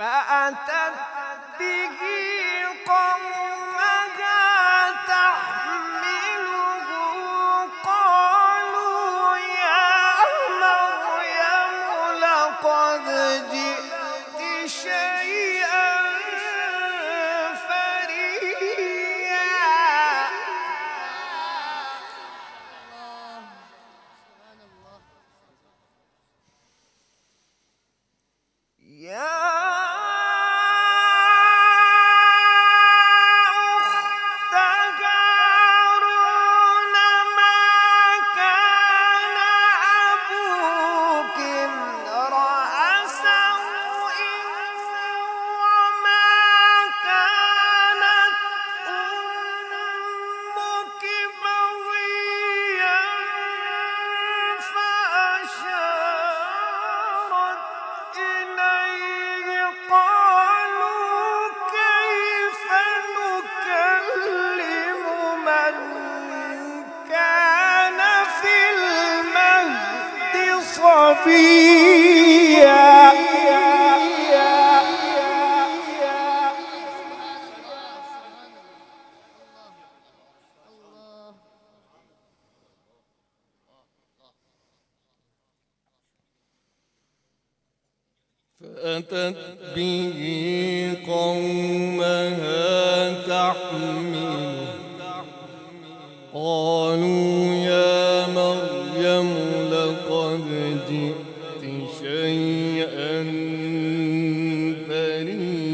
فأتت به قومها تحمله قالوا يا مريم لقد جئت شيئا فريا. فأتت به قومها تحمله قالوا يا مريم لقد جئت شيئا فريا.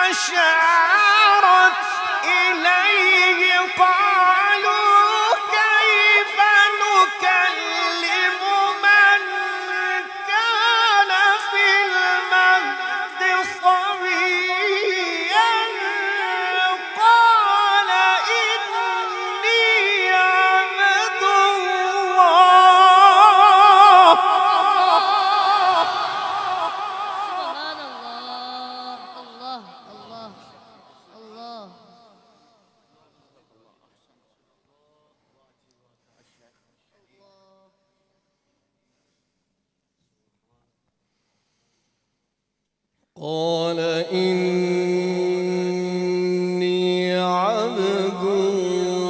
أشارت إليه قالوا كيف نكلم من كان في المهد صبيا قال إني عبد الله. سبحان الله. الله الله الله. قال إني عبد الله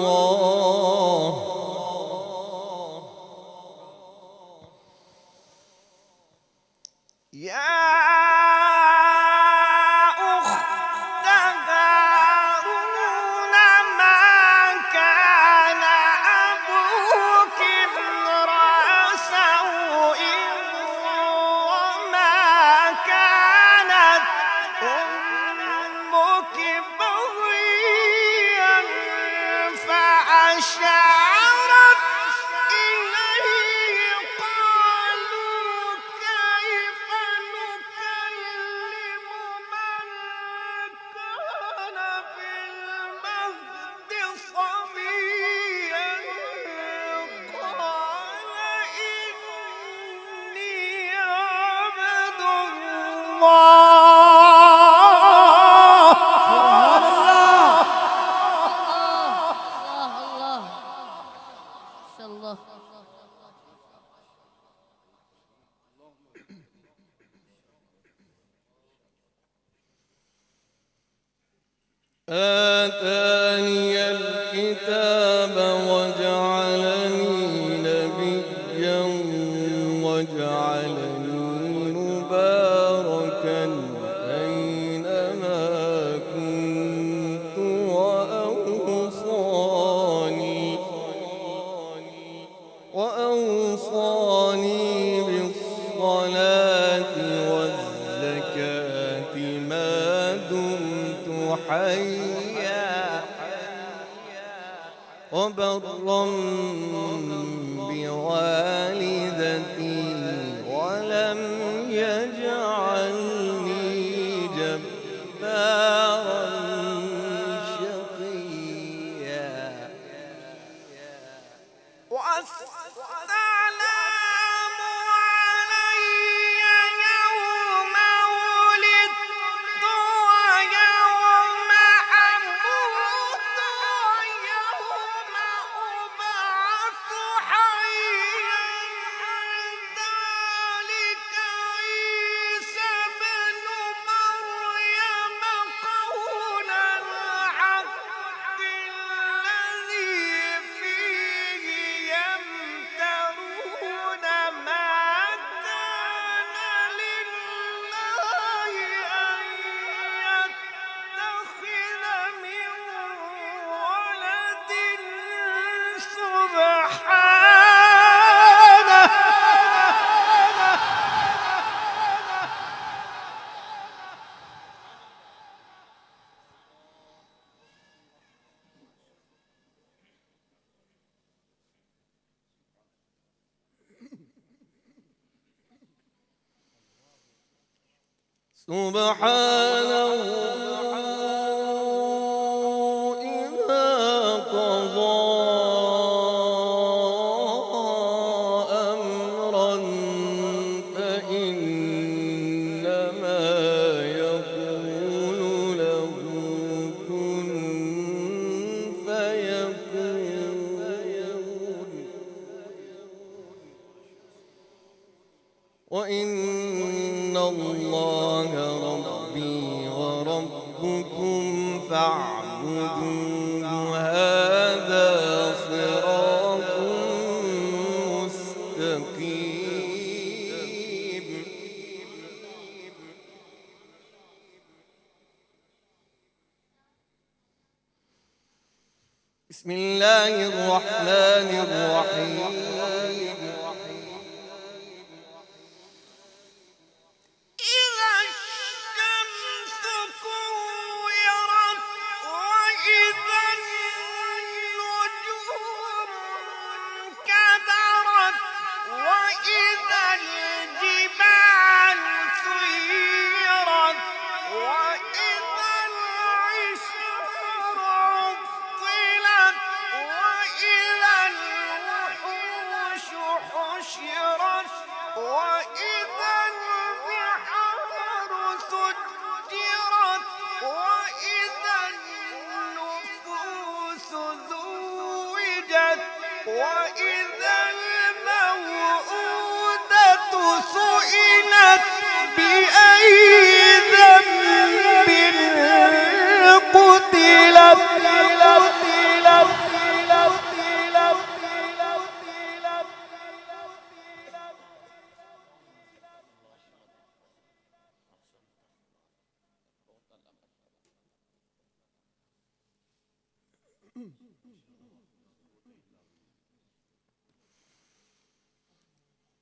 أشارت إليه قالوا كيف نكلم من كان في المهد صبيا قال إني عبد الله. آتاني الكتاب وجعلني نبيا وجعلني مباركا أينما كنت وأوصاني بالصلاة والزكاة ما دمت حيا وبرا بوالدتي ولم يجعلني جبارا سبحانه إذا قضى أمرا فإنما يقول له كن فيكون وإن الله ربي وربكم فاعبدوه هذا صراط مستقيم. بسم الله الرحمن الرحيم. وإذا الموءودة سئلت بأي ذنب قتلت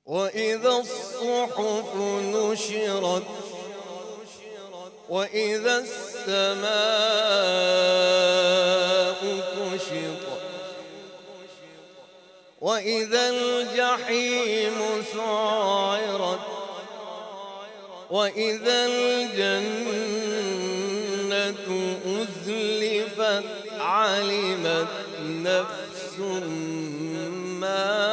وإذا الصحف نشرت وإذا السماء كشطت وإذا الجحيم سعرت وإذا الجنة أزلفت علمت نفس ما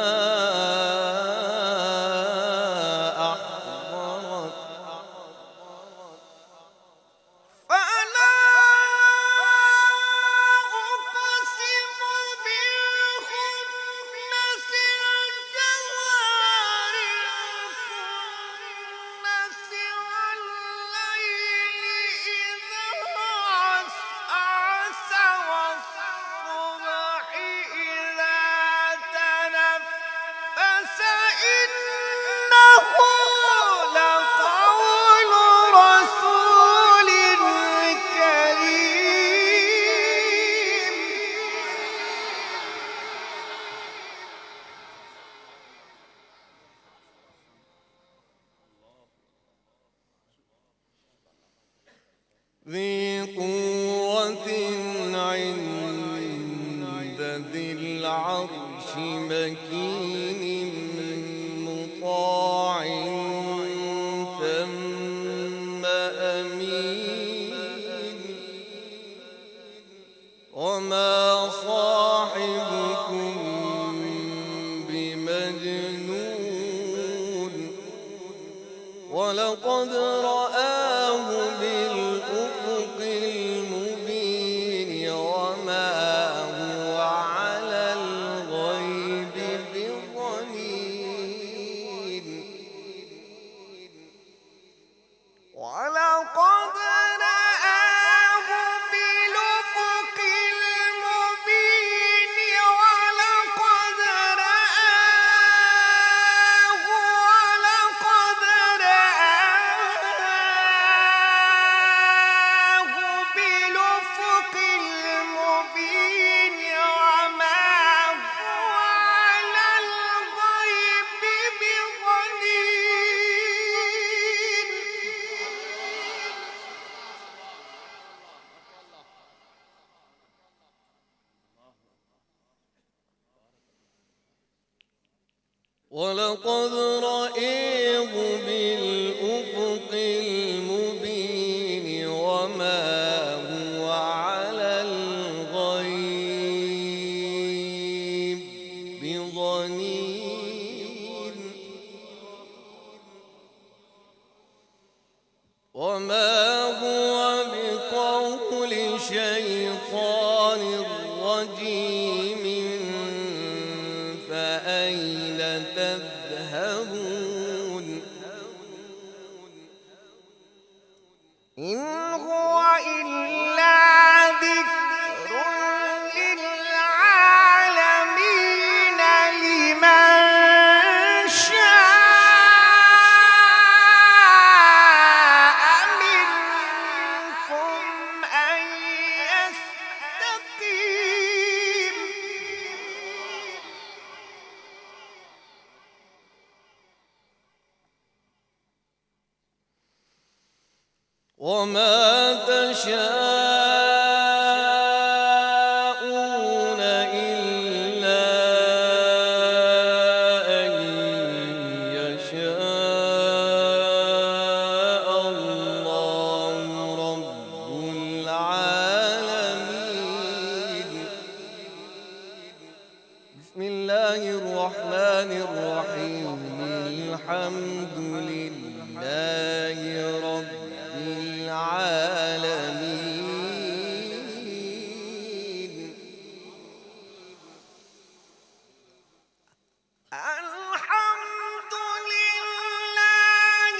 ذي قوة عند ذي العرش مكين مطاع ثم أمين وما صاحبكم بمجنون ولقد رآه بالأفق المبين وما هو على الغيب بضنين ولقد رآه بالأفق المبين ولقد رآه بالأفق المبين وما هو على الغيب بضنين ولقد رآه بالأفق المبين وما هو على الغيب بضنين وما هو بقول شيطان رجيم فأين تذهبون إن هو إلا ذكر للعالمين لمن شاء منكم أن يستقيم وما تشاءون إلا أن يشاء الله رب العالمين بسم الله الرحمن الرحيم الحمد لله رب العالمين الحمد لله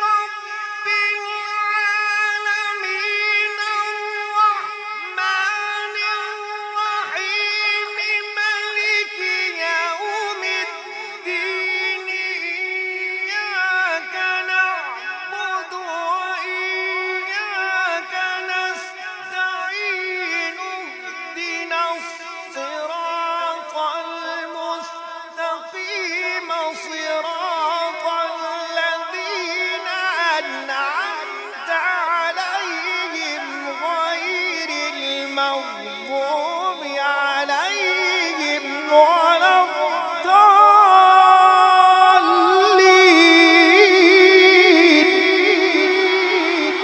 رب العالمين الرحمن الرحيم مالك يوم الدين إياك نعبد وإياك نستعين اهدنا الصراط المستقيم صراط الذين أنعمت عليهم غير المغضوب عليهم ولا الضالين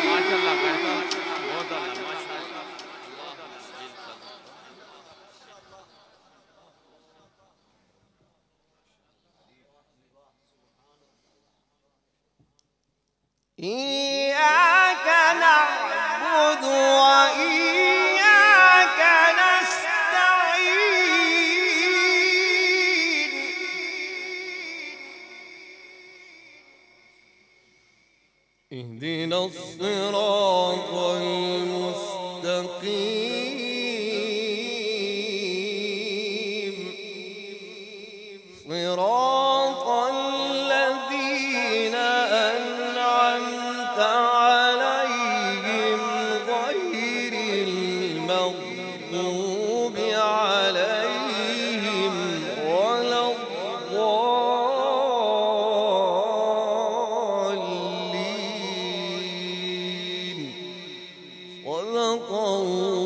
माशाल्लाह करता बहुत अल्लाह माशाल्लाह إياك نعبد وإياك نستعين اهدنا الصراط المستقيم صراط الذين أنعمت عليهم غير المغضوب عليهم ولا الضالين صدق الله